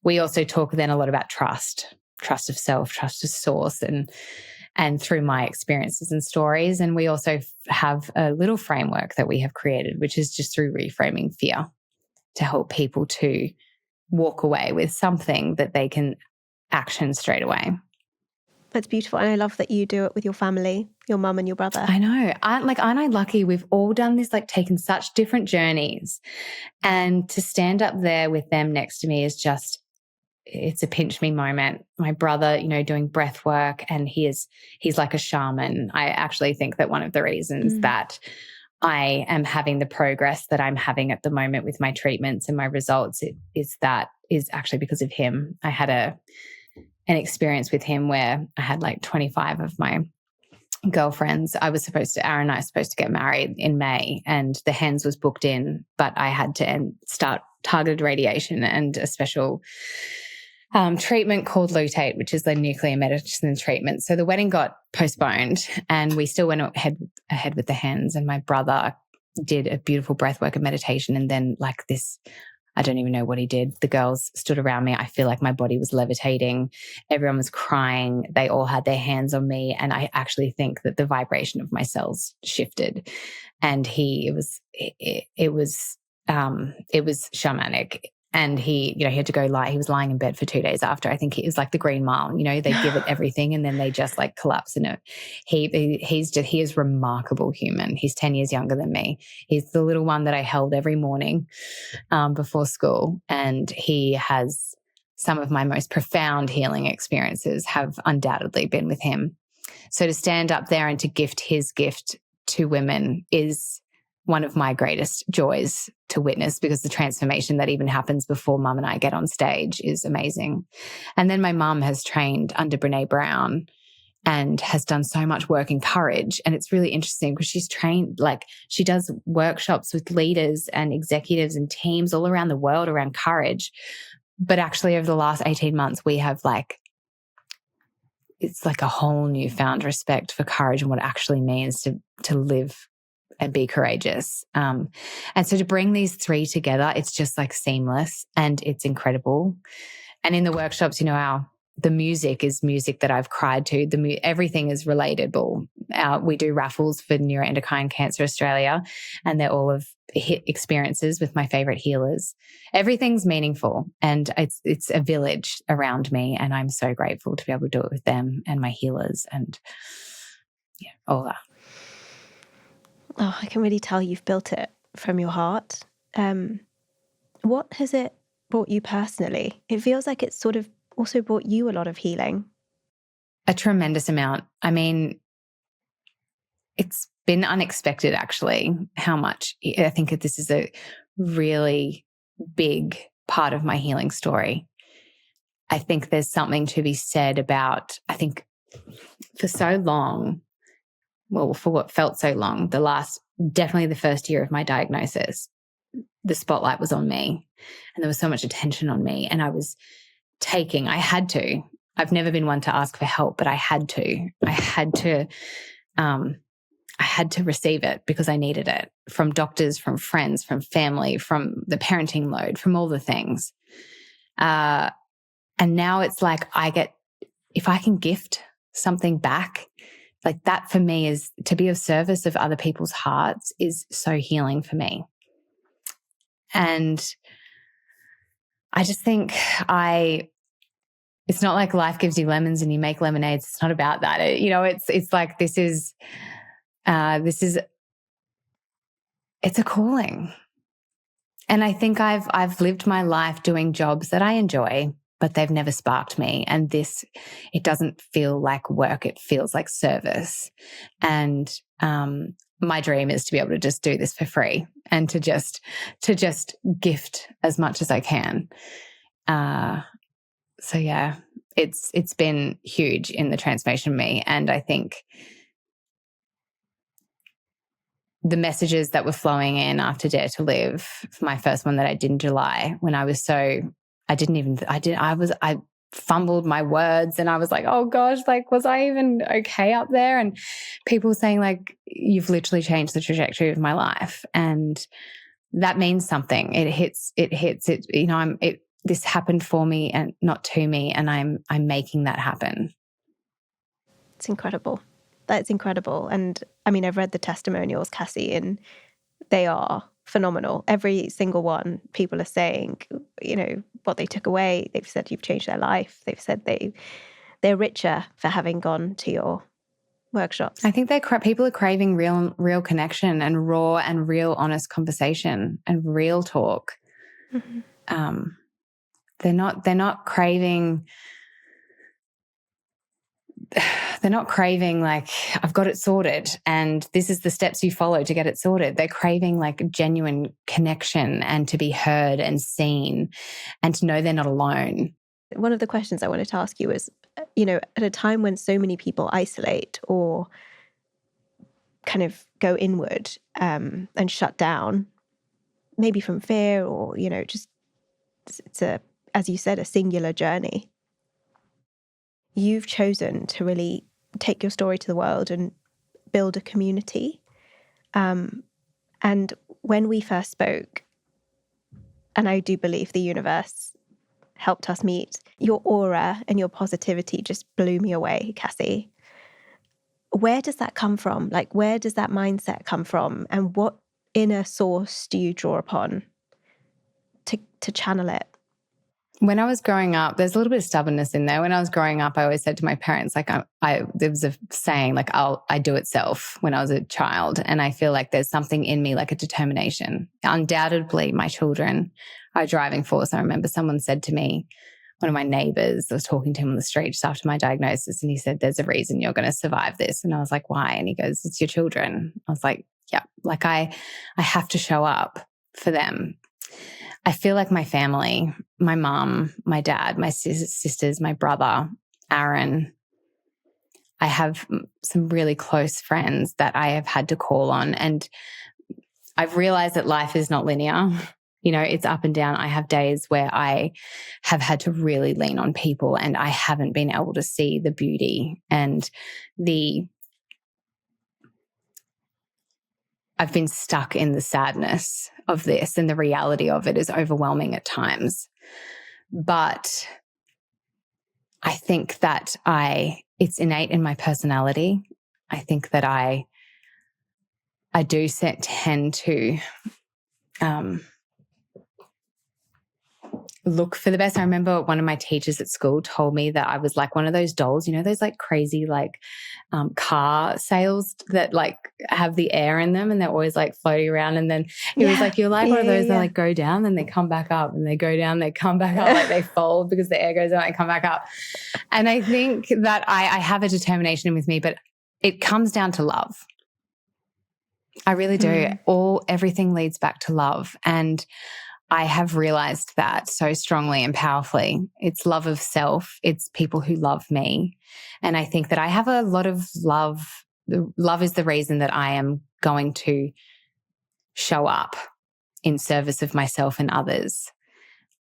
We also talk then a lot about trust of self, trust of source, and through my experiences and stories. And we also have a little framework that we have created, which is just through reframing fear to help people to walk away with something that they can action straight away. That's beautiful. And I love that you do it with your family, your mum and your brother. I know. Aren't I lucky? We've all done this, like taken such different journeys. And to stand up there with them next to me is just, it's a pinch me moment. My brother, you know, doing breath work, and he's like a shaman. I actually think that one of the reasons that I am having the progress that I'm having at the moment with my treatments and my results is actually because of him. I had an experience with him where I had like 25 of my girlfriends. Aaron and I were supposed to get married in May, and the hens was booked in, but I had to start targeted radiation and a special treatment called luteate, which is the nuclear medicine treatment. So the wedding got postponed, and we still went ahead with the hens. And my brother did a beautiful breathwork and meditation. And then like this, I don't even know what he did. The girls stood around me. I feel like my body was levitating. Everyone was crying. They all had their hands on me. And I actually think that the vibration of my cells shifted. And it was shamanic. And he had to go he was lying in bed for 2 days after. I think it was like the Green Mile, you know, they give it everything and then they just like collapse in it. He is remarkable human. He's 10 years younger than me. He's the little one that I held every morning before school. And he has some of my most profound healing experiences have undoubtedly been with him. So to stand up there and to gift his gift to women is one of my greatest joys to witness, because the transformation that even happens before Mum and I get on stage is amazing. And then my mum has trained under Brene Brown and has done so much work in courage. And it's really interesting because she's trained, like she does workshops with leaders and executives and teams all around the world around courage. But actually over the last 18 months, we have it's like a whole newfound respect for courage and what it actually means to live and be courageous. And so to bring these three together, it's just like seamless and it's incredible. And in the workshops, you know, the music is music that I've cried to. Everything is relatable. We do raffles for Neuroendocrine Cancer Australia, and they're all of experiences with my favorite healers. Everything's meaningful, and it's a village around me, and I'm so grateful to be able to do it with them and my healers and all that. Oh, I can really tell you've built it from your heart. What has it brought you personally? It feels like it's sort of also brought you a lot of healing. A tremendous amount. I mean, it's been unexpected actually how much. I think this is a really big part of my healing story. I think there's something to be said about, I think for so long, well, for what felt so long, definitely the first year of my diagnosis, the spotlight was on me and there was so much attention on me, and I had to. I've never been one to ask for help, but I had to receive it because I needed it from doctors, from friends, from family, from the parenting load, from all the things. And now it's like if I can gift something back like that for me is to be of service of other people's hearts is so healing for me. And I just think it's not like life gives you lemons and you make lemonades. It's not about that. It's like it's a calling. And I think I've lived my life doing jobs that I enjoy, but they've never sparked me. And it doesn't feel like work. It feels like service. And my dream is to be able to just do this for free and to just gift as much as I can. So yeah, it's been huge in the transformation of me. And I think the messages that were flowing in after Dare to Live, my first one that I did in July, when I fumbled my words and I was like, oh gosh, like, was I even okay up there? And people saying like, you've literally changed the trajectory of my life. And that means something. It hits it, this happened for me and not to me. And I'm making that happen. It's incredible. That's incredible. And I mean, I've read the testimonials, Cassie, and they are phenomenal. Every single one, people are saying, what they took away. They've said you've changed their life. They've said they're richer for having gone to your workshops. I think people are craving real connection and raw and real honest conversation and real talk. Mm-hmm. They're not craving. They're not craving like, I've got it sorted and this is the steps you follow to get it sorted. They're craving like genuine connection and to be heard and seen and to know they're not alone. One of the questions I wanted to ask you was, at a time when so many people isolate or kind of go inward and shut down, maybe from fear or, just it's as you said, a singular journey. You've chosen to really take your story to the world and build a community. And when we first spoke, and I do believe the universe helped us meet, your aura and your positivity just blew me away, Cassie. Where does that come from? Like, where does that mindset come from? And what inner source do you draw upon to channel it? When I was growing up, there's a little bit of stubbornness in there. When I was growing up, I always said to my parents, like, there was a saying, like, I do it self when I was a child. And I feel like there's something in me, like a determination. Undoubtedly, my children are a driving force. I remember someone said to me, one of my neighbors, I was talking to him on the street just after my diagnosis, and he said, there's a reason you're going to survive this. And I was like, why? And he goes, it's your children. I was like, yeah, like I have to show up for them. I feel like my family, my mum, my dad, my sisters, my brother, Aaron, I have some really close friends that I have had to call on. And I've realized that life is not linear. It's up and down. I have days where I have had to really lean on people and I haven't been able to see the beauty and I've been stuck in the sadness of this, and the reality of it is overwhelming at times. But I think that it's innate in my personality. I think that I do tend to look for the best. I remember one of my teachers at school told me that I was like one of those dolls, those like crazy like car sales that like have the air in them and they're always like floating around. And then it was like, you're like one of those that like go down and they come back up and they go down, they come back up, like they fold because the air goes out and come back up. And I think that I have a determination with me, but it comes down to love. I really do. Everything leads back to love. And I have realized that so strongly and powerfully. It's love of self. It's people who love me. And I think that I have a lot of love. Love is the reason that I am going to show up in service of myself and others.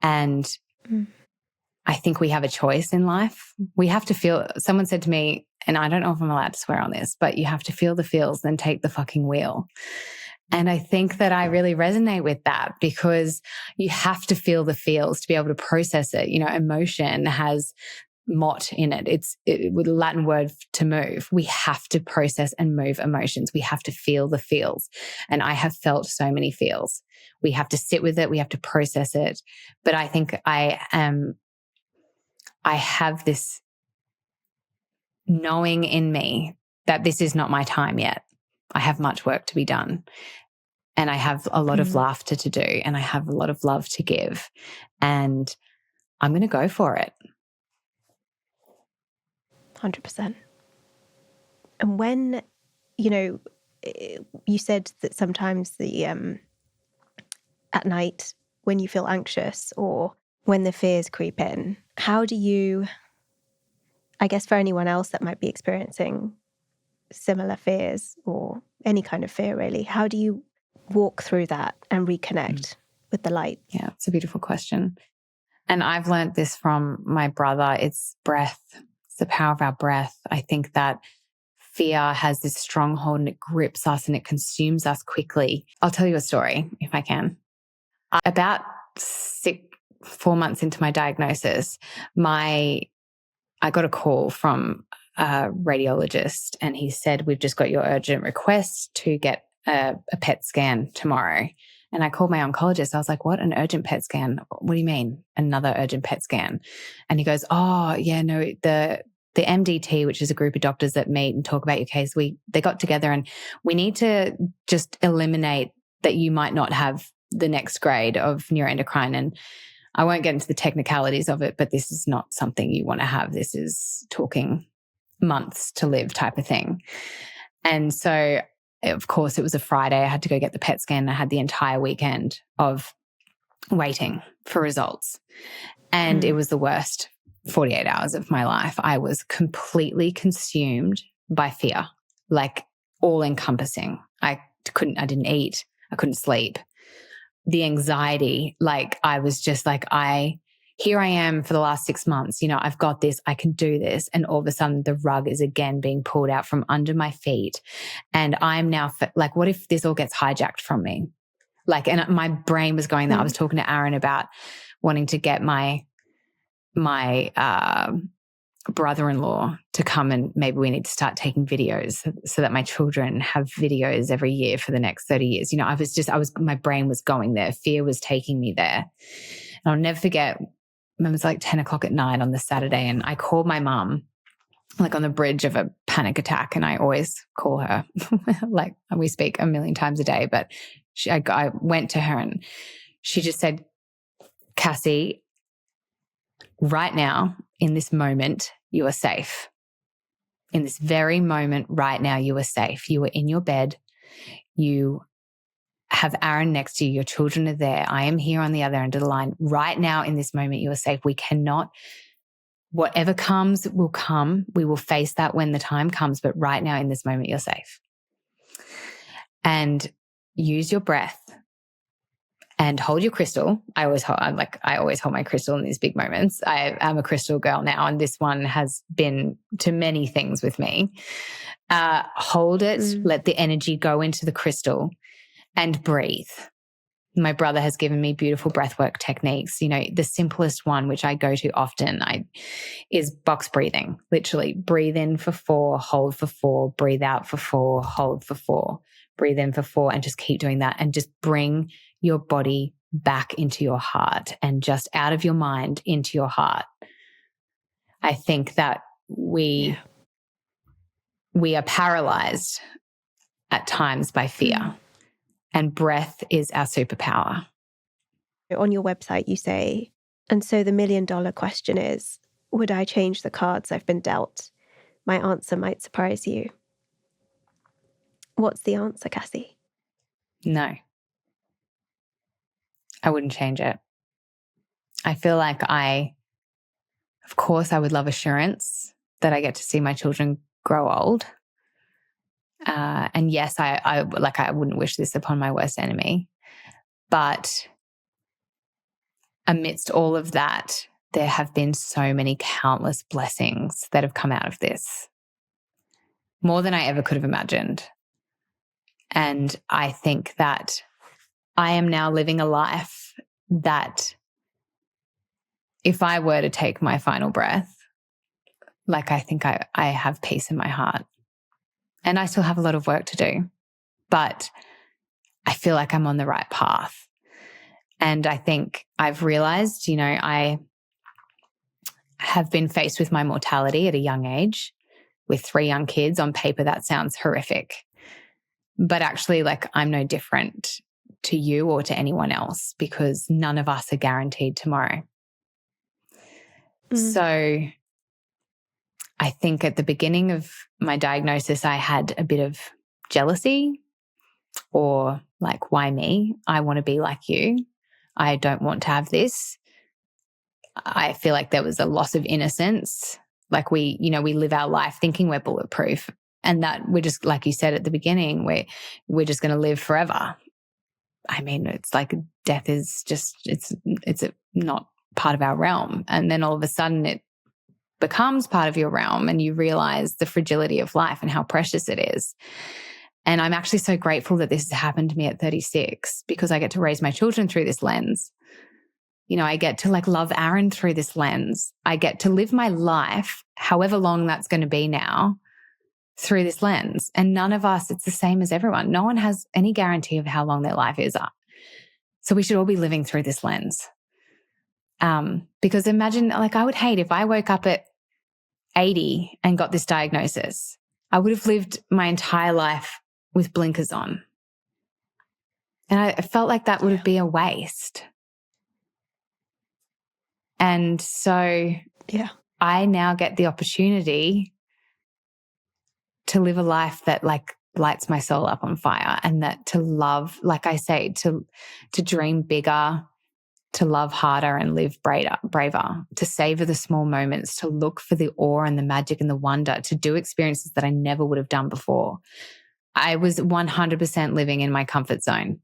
And I think we have a choice in life. We have to feel, someone said to me, and I don't know if I'm allowed to swear on this, but you have to feel the feels, then take the fucking wheel. And I think that I really resonate with that because you have to feel the feels to be able to process it. Emotion has mot in it. It's with a Latin word to move. We have to process and move emotions. We have to feel the feels. And I have felt so many feels. We have to sit with it. We have to process it. But I think I have this knowing in me that this is not my time yet. I have much work to be done. And I have a lot of laughter to do, and I have a lot of love to give. And I'm going to go for it. 100%. And when, you said that sometimes at night when you feel anxious or when the fears creep in, how do you, I guess for anyone else that might be experiencing similar fears or any kind of fear really, how do you walk through that and reconnect with the light? Yeah, it's a beautiful question. And I've learned this from my brother. It's breath. It's the power of our breath. I think that fear has this stronghold and it grips us and it consumes us quickly. I'll tell you a story if I can. About 4 months into my diagnosis, I got a call from a radiologist and he said, we've just got your urgent request to get a PET scan tomorrow. And I called my oncologist. I was like, what? An urgent PET scan? What do you mean? Another urgent PET scan? And he goes, oh, yeah, no, the MDT, which is a group of doctors that meet and talk about your case, they got together and we need to just eliminate that you might not have the next grade of neuroendocrine. And I won't get into the technicalities of it, but this is not something you want to have. This is talking months to live type of thing. And so, of course, it was a Friday. I had to go get the PET scan. I had the entire weekend of waiting for results. And it was the worst 48 hours of my life. I was completely consumed by fear, like all encompassing. I didn't eat. I couldn't sleep. The anxiety, like I was just like, here I am for the last 6 months, I've got this, I can do this. And all of a sudden the rug is again being pulled out from under my feet. And I'm now like, what if this all gets hijacked from me? Like, and my brain was going there. I was talking to Aaron about wanting to get my brother-in-law to come and maybe we need to start taking videos so that my children have videos every year for the next 30 years. My brain was going there. Fear was taking me there. And I'll never forget, it was like 10 o'clock at night on the Saturday and I called my mum like on the bridge of a panic attack. And I always call her like we speak a million times a day, but I went to her and she just said, Cassie, right now, in this moment, you are safe. In this very moment, right now, you are safe. You are in your bed. You have Aaron next to you. Your children are there. I am here on the other end of the line. Right now, in this moment, you are safe. We cannot, whatever comes will come. We will face that when the time comes. But right now, in this moment, you're safe. And use your breath. And hold your crystal. I always hold my crystal in these big moments. I am a crystal girl now, and this one has been to many things with me. Hold it, let the energy go into the crystal and breathe. My brother has given me beautiful breathwork techniques. The simplest one, which I go to often, is box breathing. Literally breathe in for 4, hold for 4, breathe out for 4, hold for 4, breathe in for 4, and just keep doing that and just bring your body back into your heart and just out of your mind into your heart. I think that we are paralyzed at times by fear, and breath is our superpower. On your website, you say, and so the $1 million question is, would I change the cards I've been dealt? My answer might surprise you. What's the answer, Cassie? No. I wouldn't change it. I feel like of course, I would love assurance that I get to see my children grow old. And yes, I wouldn't wish this upon my worst enemy. But amidst all of that, there have been so many countless blessings that have come out of this. More than I ever could have imagined. And I think that I am now living a life that if I were to take my final breath, like I think I have peace in my heart. And I still have a lot of work to do, but I feel like I'm on the right path. And I think I've realized, you know, I have been faced with my mortality at a young age with 3 young kids. On paper, that sounds horrific. But actually, like, I'm no different to you or to anyone else because none of us are guaranteed tomorrow. So I think at the beginning of my diagnosis, I had a bit of jealousy or like, why me? I want to be like you. I don't want to have this. I feel like there was a loss of innocence. Like we live our life thinking we're bulletproof and that we're just, like you said at the beginning, we're just going to live forever. I mean, it's like death is just, it's not part of our realm. And then all of a sudden it becomes part of your realm and you realize the fragility of life and how precious it is. And I'm actually so grateful that this has happened to me at 36 because I get to raise my children through this lens. You know, I get to like love Aaron through this lens. I get to live my life, however long that's going to be now, through this lens. And none of us, it's the same as everyone. No one has any guarantee of how long their life is. So we should all be living through this lens. Because imagine, like, I would hate if I woke up at 80 and got this diagnosis. I would have lived my entire life with blinkers on. And I felt like that would be a waste. And so I now get the opportunity to live a life that like lights my soul up on fire and that to love, like I say, to dream bigger, to love harder and live braver, to savor the small moments, to look for the awe and the magic and the wonder, to do experiences that I never would have done before. I was 100% living in my comfort zone.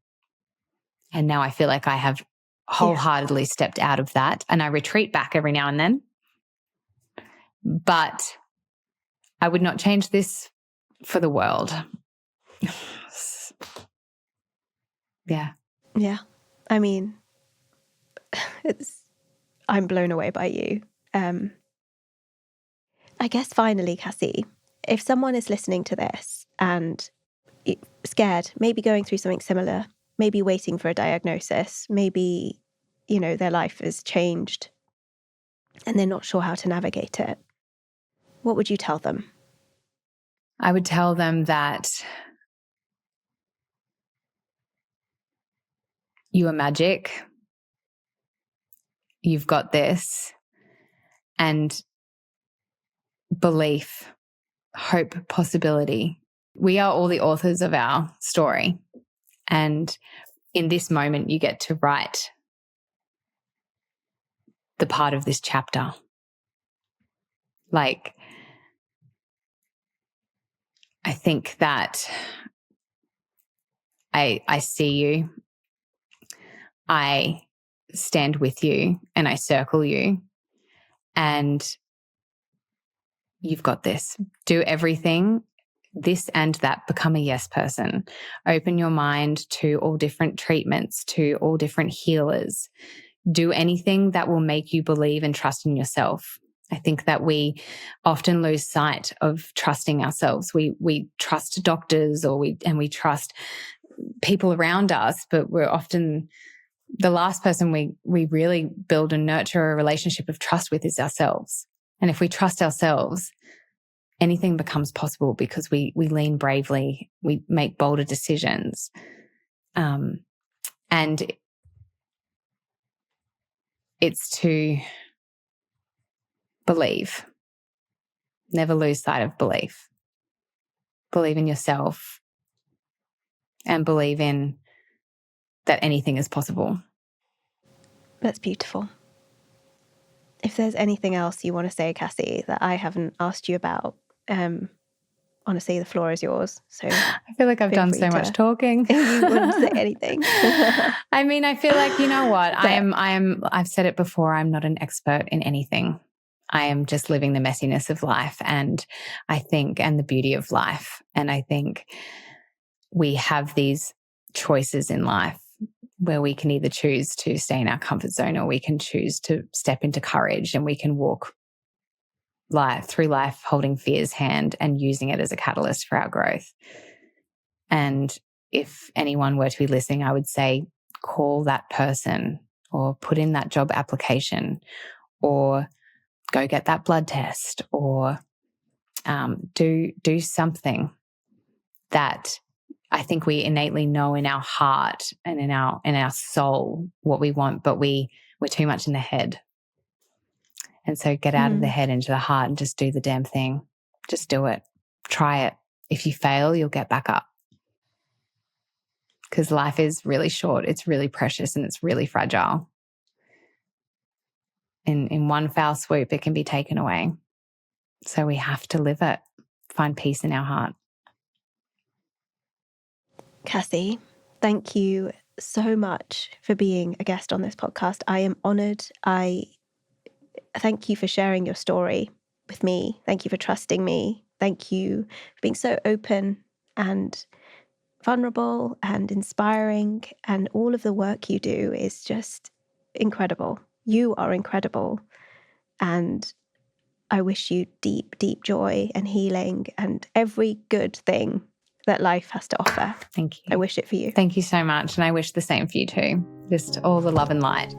And now I feel like I have wholeheartedly stepped out of that and I retreat back every now and then. But I would not change this for the world. Yeah. Yeah. I mean, I'm blown away by you. I guess finally, Cassie, if someone is listening to this and scared, maybe going through something similar, maybe waiting for a diagnosis, maybe, you know, their life has changed and they're not sure how to navigate it, what would you tell them? I would tell them that you are magic. You've got this. And belief, hope, possibility. We are all the authors of our story. And in this moment, you get to write the part of this chapter. Like, I think that I see you, I stand with you, and I circle you, and you've got this. Do everything, this and that, become a yes person. Open your mind to all different treatments, to all different healers. Do anything that will make you believe and trust in yourself. I think that we often lose sight of trusting ourselves. We trust doctors or we trust people around us, but we're often the last person we really build and nurture a relationship of trust with is ourselves. And if we trust ourselves, anything becomes possible because we lean bravely, we make bolder decisions. And it's to believe. Never lose sight of belief. Believe in yourself and believe in that anything is possible. That's beautiful. If there's anything else you want to say, Cassie, that I haven't asked you about, honestly, the floor is yours. So I feel like I've done so much talking. You wouldn't say anything. I mean, I feel like, you know what? I've said it before, I'm not an expert in anything. I am just living the messiness of life and the beauty of life. And I think we have these choices in life where we can either choose to stay in our comfort zone or we can choose to step into courage and we can walk through life holding fear's hand and using it as a catalyst for our growth. And if anyone were to be listening, I would say call that person or put in that job application or go get that blood test or do something that I think we innately know in our heart and in our soul what we want, but we're too much in the head. And so get out of the head into the heart and just do the damn thing. Just do it. Try it. If you fail, you'll get back up. Because life is really short. It's really precious and it's really fragile. In one foul swoop, it can be taken away. So we have to live it. Find peace in our heart. Cassie, thank you so much for being a guest on this podcast. I am honoured. I thank you for sharing your story with me. Thank you for trusting me. Thank you for being so open and vulnerable and inspiring. And all of the work you do is just incredible. You are incredible. And I wish you deep, deep joy and healing and every good thing that life has to offer. Thank you. I wish it for you. Thank you so much. And I wish the same for you too. Just all the love and light.